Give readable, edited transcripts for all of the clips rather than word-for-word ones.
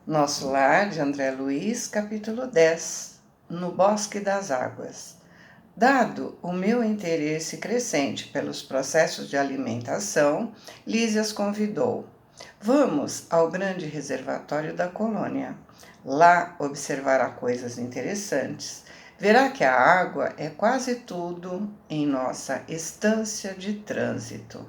Nosso Lar, de André Luiz, capítulo 10, No Bosque das Águas. Dado o meu interesse crescente pelos processos de alimentação, Lísias convidou. Vamos ao grande reservatório da colônia. Lá observará coisas interessantes. Verá que a água é quase tudo em nossa estância de trânsito.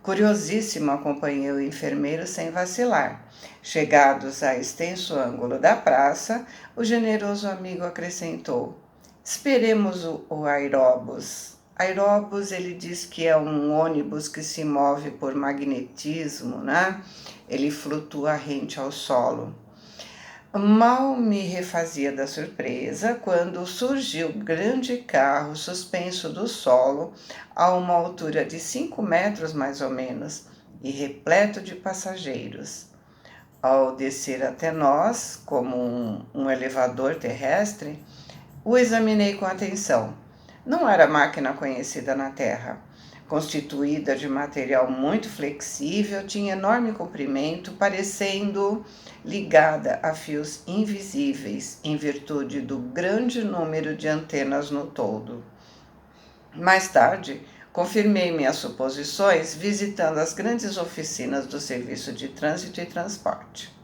Curiosíssimo, acompanhei o enfermeiro sem vacilar. Chegados a extenso ângulo da praça, o generoso amigo acrescentou: esperemos o aeróbus. Aeróbus, ele diz que é um ônibus que se move por magnetismo, né? Ele flutua rente ao solo. Mal me refazia da surpresa quando surgiu grande carro suspenso do solo a uma altura de 5 metros mais ou menos e repleto de passageiros. Ao descer até nós, como um elevador terrestre, o examinei com atenção. Não era máquina conhecida na Terra. Constituída de material muito flexível, tinha enorme comprimento, parecendo ligada a fios invisíveis, em virtude do grande número de antenas no todo. Mais tarde, confirmei minhas suposições visitando as grandes oficinas do Serviço de Trânsito e Transporte.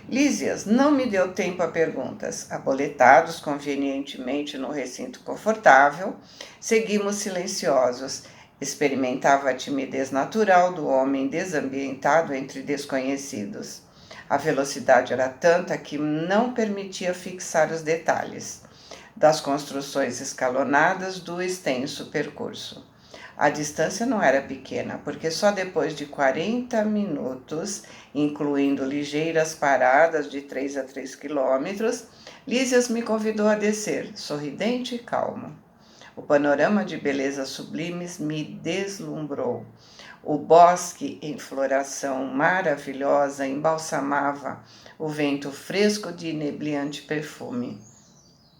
Lísias não me deu tempo a perguntas. Aboletados convenientemente no recinto confortável, seguimos silenciosos. Experimentava a timidez natural do homem desambientado entre desconhecidos. A velocidade era tanta que não permitia fixar os detalhes das construções escalonadas do extenso percurso. A distância não era pequena, porque só depois de 40 minutos, incluindo ligeiras paradas de 3 a 3 quilômetros, Lísias me convidou a descer, sorridente e calmo. O panorama de belezas sublimes me deslumbrou. O bosque em floração maravilhosa embalsamava o vento fresco de inebriante perfume.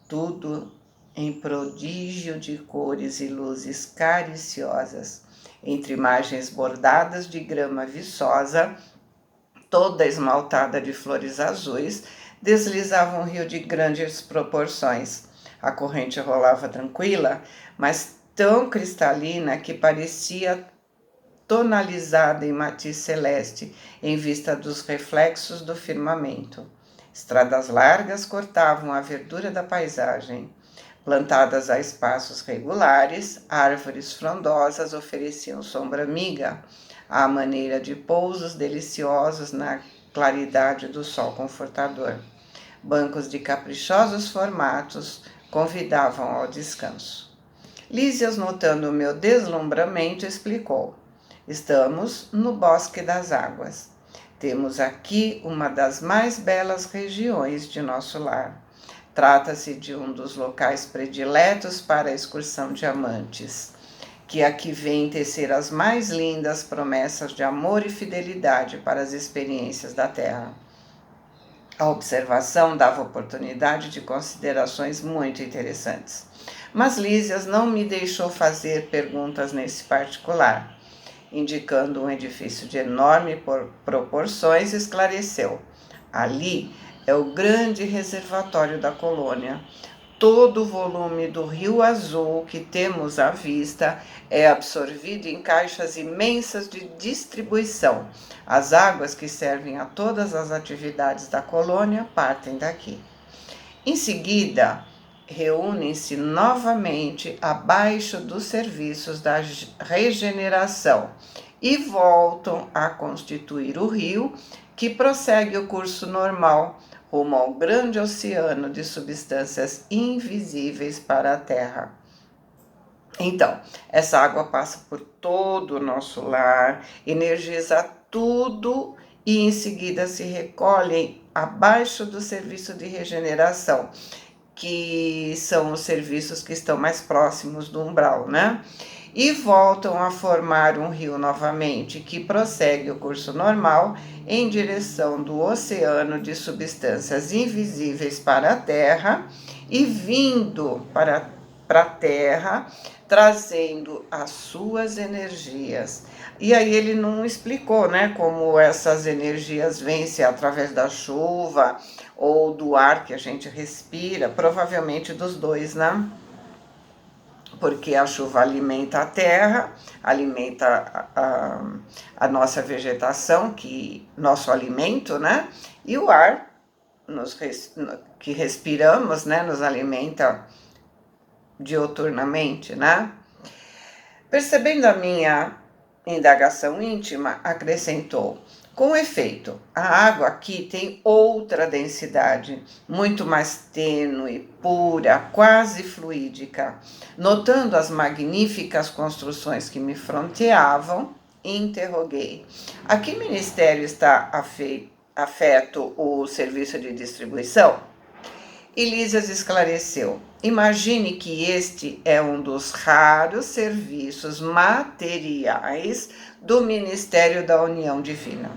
Tudo em prodígio de cores e luzes cariciosas, entre margens bordadas de grama viçosa, toda esmaltada de flores azuis, deslizava um rio de grandes proporções. A corrente rolava tranquila, mas tão cristalina que parecia tonalizada em matiz celeste, em vista dos reflexos do firmamento. Estradas largas cortavam a verdura da paisagem. Plantadas a espaços regulares, árvores frondosas ofereciam sombra amiga, à maneira de pousos deliciosos na claridade do sol confortador. Bancos de caprichosos formatos convidavam ao descanso. Lísias, notando o meu deslumbramento, explicou: estamos no Bosque das Águas. Temos aqui uma das mais belas regiões de nosso lar. Trata-se de um dos locais prediletos para a excursão de amantes, que aqui vêm tecer as mais lindas promessas de amor e fidelidade para as experiências da terra. A observação dava oportunidade de considerações muito interessantes. Mas Lísias não me deixou fazer perguntas nesse particular. Indicando um edifício de enorme proporções, esclareceu: ali é o grande reservatório da colônia. Todo o volume do Rio Azul que temos à vista é absorvido em caixas imensas de distribuição. As águas que servem a todas as atividades da colônia partem daqui. Em seguida, reúnem-se novamente abaixo dos serviços da regeneração e voltam a constituir o rio, que prossegue o curso normal rumo ao grande oceano de substâncias invisíveis para a Terra. Então, essa água passa por todo o nosso lar, energiza tudo e em seguida se recolhe abaixo do serviço de regeneração, que são os serviços que estão mais próximos do umbral, né? E voltam a formar um rio novamente, que prossegue o curso normal em direção do oceano de substâncias invisíveis para a Terra e vindo para para a Terra, trazendo as suas energias. E aí ele não explicou, né, como essas energias vêm, se é através da chuva ou do ar que a gente respira, provavelmente dos dois, né? Porque a chuva alimenta a terra, alimenta a nossa vegetação, nosso alimento, né? E o ar que respiramos, né, nos alimenta dioturnamente, né? Percebendo a minha indagação íntima, acrescentou: com efeito, a água aqui tem outra densidade, muito mais tênue, pura, quase fluídica. Notando as magníficas construções que me fronteavam, interroguei: a que ministério está afeto o serviço de distribuição? Elísias esclareceu: imagine que este é um dos raros serviços materiais do Ministério da União Divina.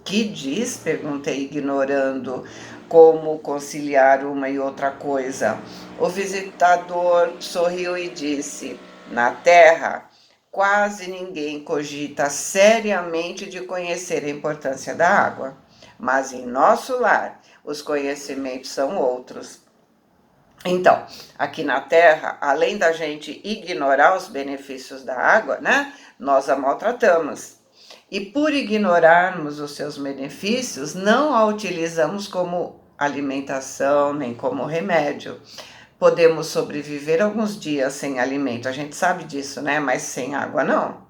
Que diz? Perguntei, ignorando como conciliar uma e outra coisa. O visitador sorriu e disse: na Terra, quase ninguém cogita seriamente de conhecer a importância da água, mas em nosso lar, os conhecimentos são outros. Então, aqui na Terra, além da gente ignorar os benefícios da água, né, nós a maltratamos. E por ignorarmos os seus benefícios, não a utilizamos como alimentação nem como remédio. Podemos sobreviver alguns dias sem alimento, a gente sabe disso, né? Mas sem água não.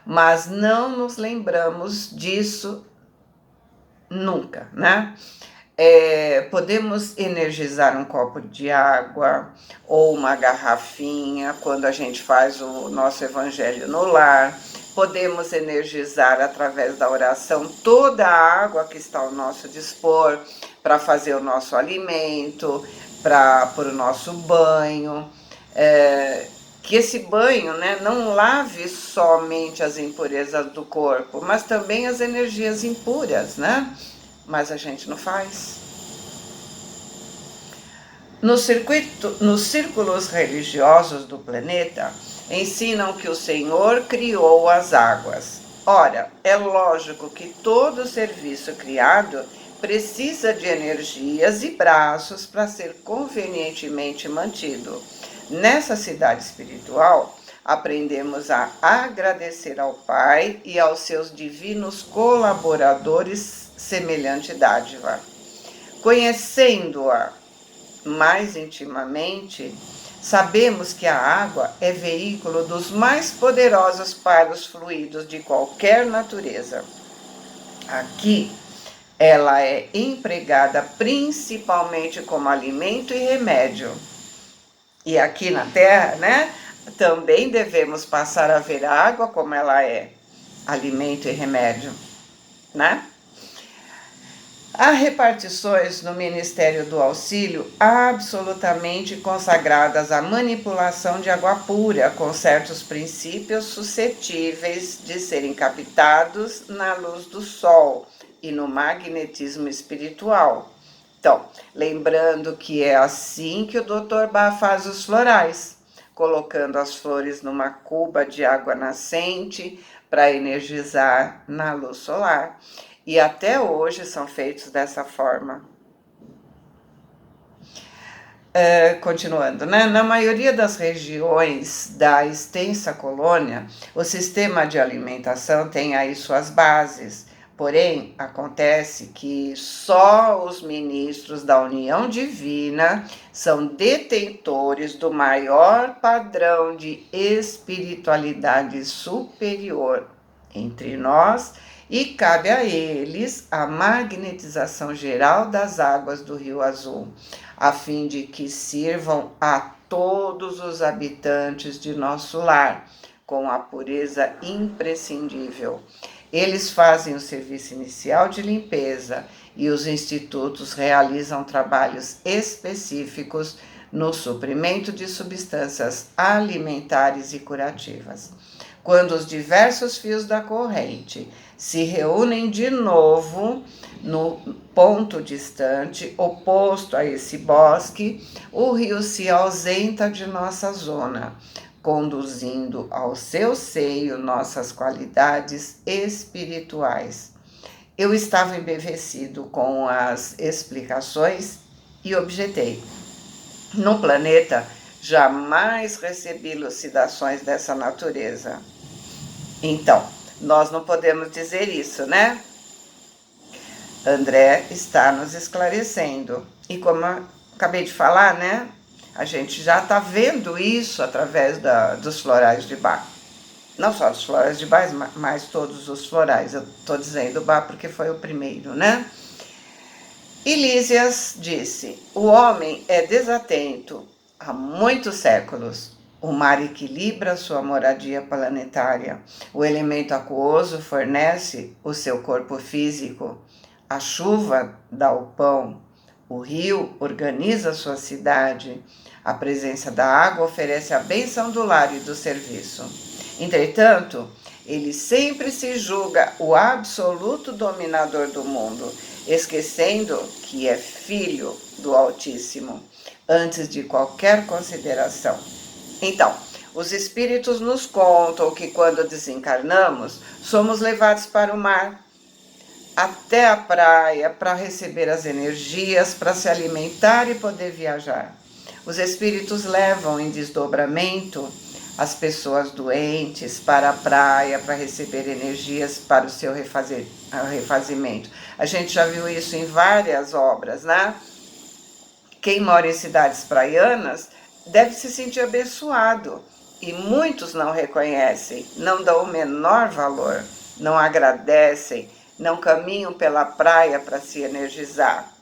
Mas não nos lembramos disso nunca, né? Podemos energizar um copo de água ou uma garrafinha quando a gente faz o nosso evangelho no lar. Podemos energizar através da oração toda a água que está ao nosso dispor para fazer o nosso alimento, para o nosso banho. Que esse banho, né, não lave somente as impurezas do corpo, mas também as energias impuras, né? Mas a gente não faz. Nos círculos religiosos do planeta, ensinam que o Senhor criou as águas. Ora, é lógico que todo serviço criado precisa de energias e braços para ser convenientemente mantido. Nessa cidade espiritual, aprendemos a agradecer ao Pai e aos seus divinos colaboradores semelhante dádiva. Conhecendo-a mais intimamente, sabemos que a água é veículo dos mais poderosos paros fluidos de qualquer natureza. Aqui, ela é empregada principalmente como alimento e remédio. E aqui na Terra, né, também devemos passar a ver a água como ela é, alimento e remédio, né? Há repartições no Ministério do Auxílio absolutamente consagradas à manipulação de água pura, com certos princípios suscetíveis de serem captados na luz do sol e no magnetismo espiritual. Então, lembrando que é assim que o Dr. Bá faz os florais, colocando as flores numa cuba de água nascente para energizar na luz solar. E até hoje são feitos dessa forma. Continuando, né? Na maioria das regiões da extensa colônia, o sistema de alimentação tem aí suas bases. Porém, acontece que só os ministros da União Divina são detentores do maior padrão de espiritualidade superior entre nós, e cabe a eles a magnetização geral das águas do Rio Azul, a fim de que sirvam a todos os habitantes de nosso lar, com a pureza imprescindível. Eles fazem o serviço inicial de limpeza e os institutos realizam trabalhos específicos no suprimento de substâncias alimentares e curativas. Quando os diversos fios da corrente se reúnem de novo ponto distante, oposto a esse bosque, o rio se ausenta de nossa zona, conduzindo ao seu seio nossas qualidades espirituais. Eu estava embevecido com as explicações e objetei. No planeta, jamais recebi elucidações dessa natureza. Então, nós não podemos dizer isso, né? André está nos esclarecendo. E como eu acabei de falar, né? A gente já está vendo isso através dos florais de Bach. Não só os florais de Bach, mas todos os florais. Eu estou dizendo Bach porque foi o primeiro, né? E Lísias disse: o homem é desatento há muitos séculos. O mar equilibra sua moradia planetária. O elemento aquoso fornece o seu corpo físico. A chuva dá o pão. O rio organiza sua cidade. A presença da água oferece a bênção do lar e do serviço. Entretanto, ele sempre se julga o absoluto dominador do mundo, esquecendo que é filho do Altíssimo, antes de qualquer consideração. Então, os espíritos nos contam que quando desencarnamos, somos levados para o mar, até a praia, para receber as energias, para se alimentar e poder viajar. Os espíritos levam em desdobramento as pessoas doentes para a praia, para receber energias para o seu refazimento. A gente já viu isso em várias obras, né? Quem mora em cidades praianas deve se sentir abençoado, e muitos não reconhecem, não dão o menor valor, não agradecem, não caminham pela praia para se energizar.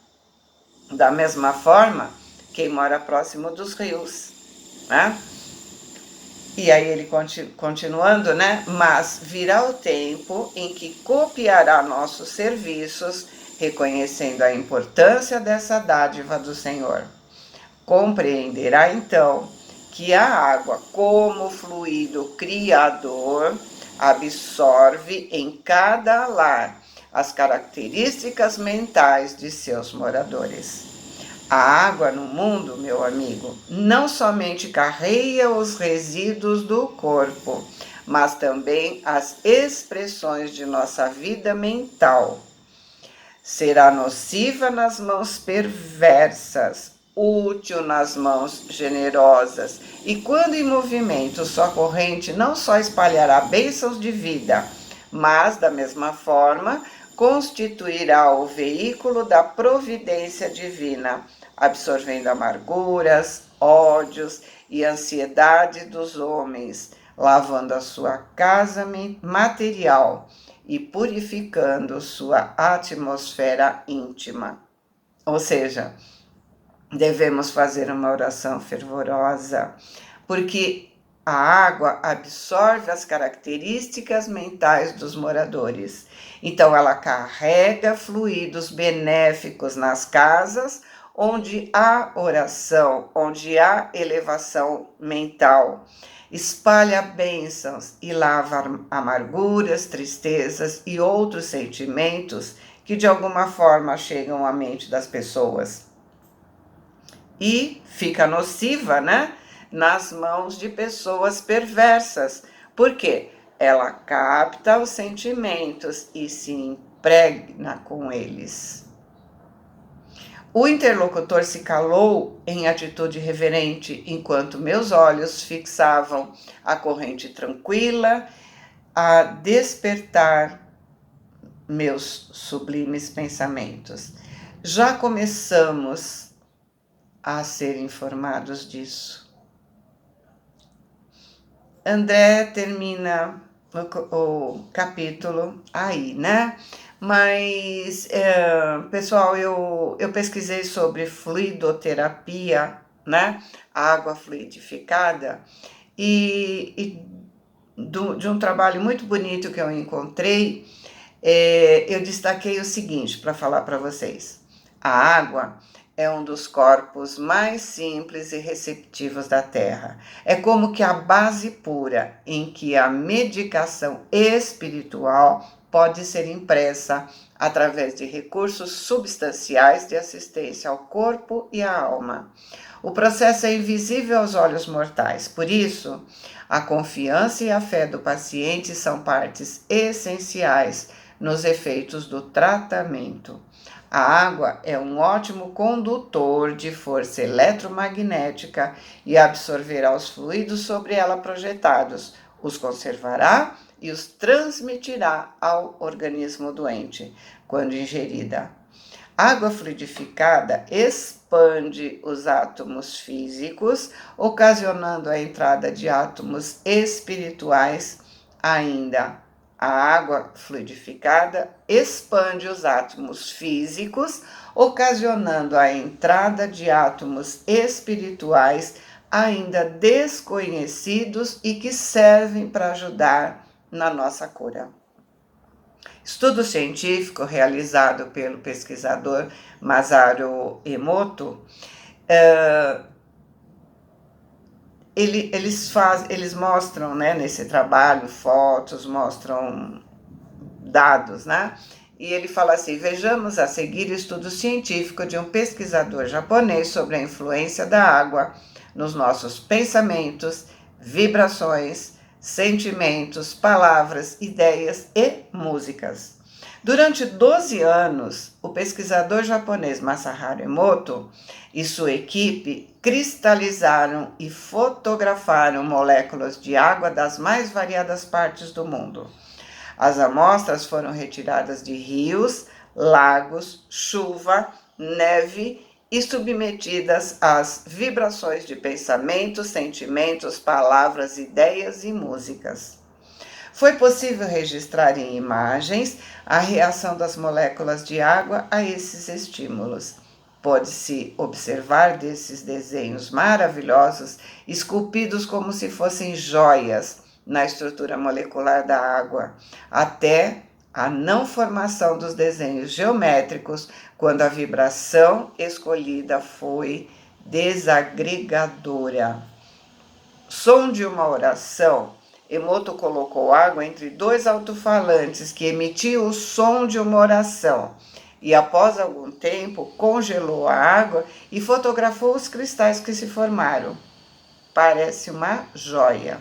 Da mesma forma, quem mora próximo dos rios, né? E aí ele continuando, né? Mas virá o tempo em que copiará nossos serviços, reconhecendo a importância dessa dádiva do Senhor. Compreenderá então que a água, como fluido criador, absorve em cada lar as características mentais de seus moradores. A água no mundo, meu amigo, não somente carrega os resíduos do corpo, mas também as expressões de nossa vida mental. Será nociva nas mãos perversas, útil nas mãos generosas, e quando em movimento sua corrente não só espalhará bênçãos de vida, mas, da mesma forma, constituirá o veículo da providência divina, absorvendo amarguras, ódios e ansiedade dos homens, lavando a sua casa material e purificando sua atmosfera íntima. Ou seja, devemos fazer uma oração fervorosa, porque a água absorve as características mentais dos moradores. Então, ela carrega fluidos benéficos nas casas, onde há oração, onde há elevação mental. Espalha bênçãos e lava amarguras, tristezas e outros sentimentos que de alguma forma chegam à mente das pessoas. E fica nociva, né? Nas mãos de pessoas perversas. Por quê? Ela capta os sentimentos e se impregna com eles. O interlocutor se calou em atitude reverente, enquanto meus olhos fixavam a corrente tranquila a despertar meus sublimes pensamentos. Já começamos a ser informados disso. André termina o capítulo aí, né? Mas, pessoal, eu pesquisei sobre fluidoterapia, né? Água fluidificada, e de um trabalho muito bonito que eu encontrei, eu destaquei o seguinte para falar para vocês. A água é um dos corpos mais simples e receptivos da Terra. É como que a base pura em que a medicação espiritual pode ser impressa através de recursos substanciais de assistência ao corpo e à alma. O processo é invisível aos olhos mortais, por isso, a confiança e a fé do paciente são partes essenciais nos efeitos do tratamento. A água é um ótimo condutor de força eletromagnética e absorverá os fluidos sobre ela projetados, os conservará e os transmitirá ao organismo doente, quando ingerida. Água fluidificada expande os átomos físicos, ocasionando a entrada de átomos espirituais ainda. A água fluidificada expande os átomos físicos, ocasionando a entrada de átomos espirituais ainda desconhecidos e que servem para ajudar na nossa cura. Estudo científico realizado pelo pesquisador Masaru Emoto, eles mostram, né, nesse trabalho, fotos, mostram dados, né? E ele fala assim: vejamos a seguir o estudo científico de um pesquisador japonês sobre a influência da água nos nossos pensamentos, vibrações, sentimentos, palavras, ideias e músicas. Durante 12 anos, o pesquisador japonês Masaharu Emoto e sua equipe cristalizaram e fotografaram moléculas de água das mais variadas partes do mundo. As amostras foram retiradas de rios, lagos, chuva, neve e submetidas às vibrações de pensamentos, sentimentos, palavras, ideias e músicas. Foi possível registrar em imagens a reação das moléculas de água a esses estímulos. Pode-se observar desses desenhos maravilhosos, esculpidos como se fossem joias na estrutura molecular da água, até a não formação dos desenhos geométricos, quando a vibração escolhida foi desagregadora. Som de uma oração. Emoto colocou água entre dois alto-falantes que emitiam o som de uma oração e, após algum tempo, congelou a água e fotografou os cristais que se formaram. Parece uma joia.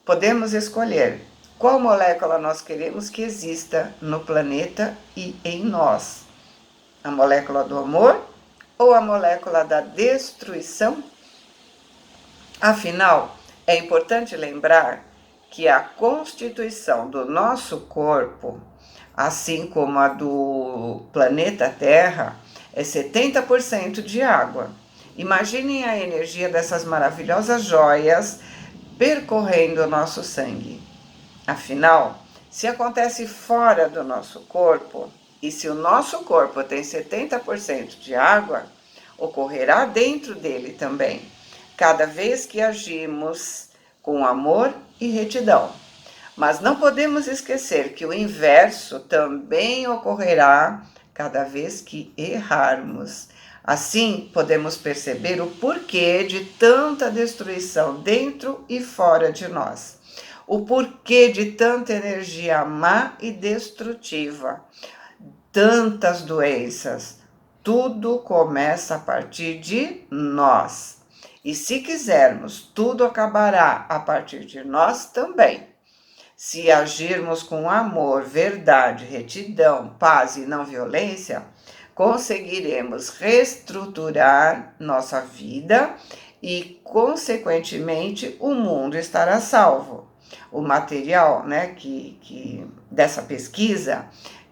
Podemos escolher qual molécula nós queremos que exista no planeta e em nós: a molécula do amor ou a molécula da destruição? Afinal, é importante lembrar que a constituição do nosso corpo, assim como a do planeta Terra, é 70% de água. Imaginem a energia dessas maravilhosas joias percorrendo o nosso sangue. Afinal, se acontece fora do nosso corpo, e se o nosso corpo tem 70% de água, ocorrerá dentro dele também, cada vez que agimos com amor e retidão. Mas não podemos esquecer que o inverso também ocorrerá cada vez que errarmos. Assim, podemos perceber o porquê de tanta destruição dentro e fora de nós. O porquê de tanta energia má e destrutiva, tantas doenças. Tudo começa a partir de nós. E se quisermos, tudo acabará a partir de nós também. Se agirmos com amor, verdade, retidão, paz e não violência, conseguiremos reestruturar nossa vida e, consequentemente, o mundo estará salvo. O material, né, dessa pesquisa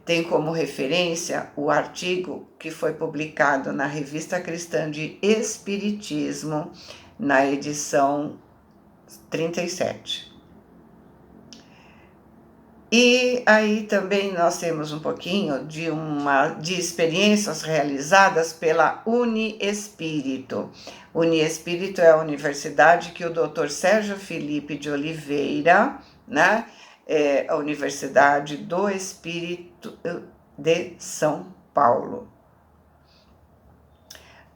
tem como referência o artigo que foi publicado na Revista Cristã de Espiritismo, na edição 37. E aí também nós temos um pouquinho de experiências realizadas pela Uniespírito. Uniespírito é a universidade que o Dr. Sérgio Felipe de Oliveira, né, é a Universidade do Espírito de São Paulo.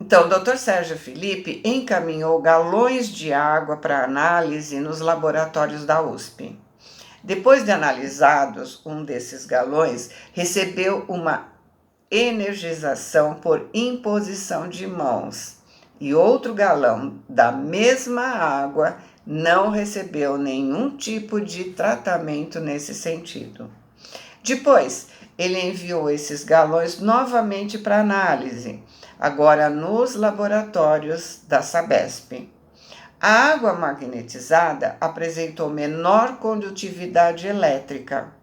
Então, o Dr. Sérgio Felipe encaminhou galões de água para análise nos laboratórios da USP. Depois de analisados, um desses galões recebeu uma energização por imposição de mãos, e outro galão da mesma água não recebeu nenhum tipo de tratamento nesse sentido. Depois, ele enviou esses galões novamente para análise, agora nos laboratórios da Sabesp. A água magnetizada apresentou menor condutividade elétrica.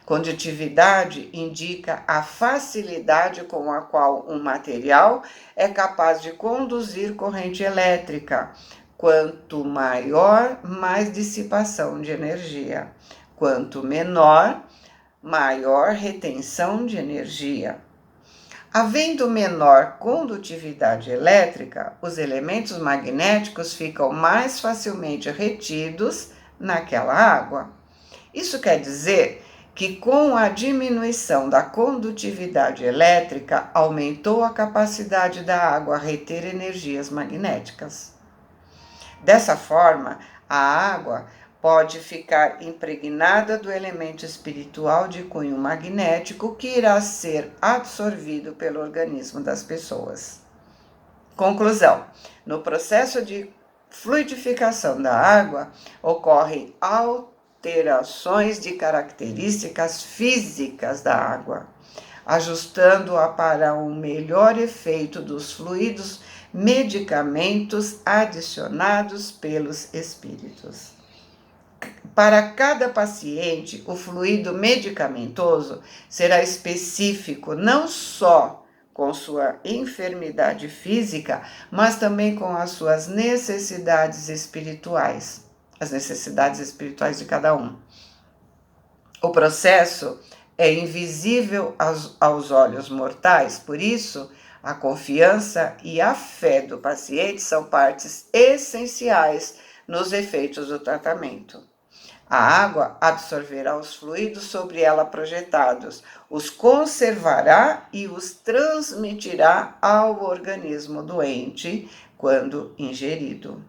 Condutividade indica a facilidade com a qual um material é capaz de conduzir corrente elétrica. Quanto maior, mais dissipação de energia. Quanto menor, maior retenção de energia. Havendo menor condutividade elétrica, os elementos magnéticos ficam mais facilmente retidos naquela água. Isso quer dizer que, com a diminuição da condutividade elétrica, aumentou a capacidade da água reter energias magnéticas. Dessa forma, a água pode ficar impregnada do elemento espiritual de cunho magnético que irá ser absorvido pelo organismo das pessoas. Conclusão: no processo de fluidificação da água, ocorrem alterações de características físicas da água, ajustando-a para um melhor efeito dos fluidos medicamentos adicionados pelos espíritos. Para cada paciente, o fluido medicamentoso será específico não só com sua enfermidade física, mas também com as suas necessidades espirituais, as necessidades espirituais de cada um. O processo é invisível aos olhos mortais, por isso, a confiança e a fé do paciente são partes essenciais nos efeitos do tratamento. A água absorverá os fluidos sobre ela projetados, os conservará e os transmitirá ao organismo doente quando ingerido.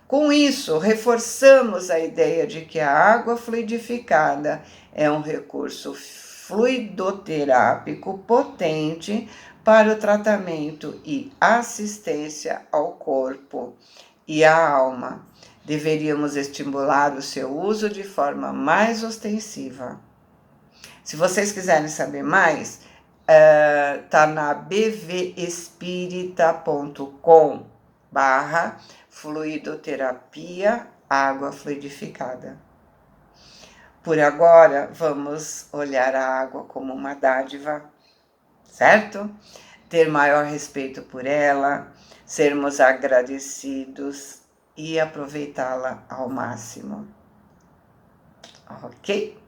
Com isso, reforçamos a ideia de que a água fluidificada é um recurso fluidoterápico potente para o tratamento e assistência ao corpo e à alma. Deveríamos estimular o seu uso de forma mais ostensiva. Se vocês quiserem saber mais, tá na bvespirita.com/fluidoterapia água fluidificada. Por agora, vamos olhar a água como uma dádiva, certo? Ter maior respeito por ela, sermos agradecidos e aproveitá-la ao máximo. Ok?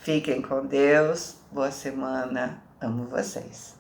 Fiquem com Deus, boa semana, amo vocês.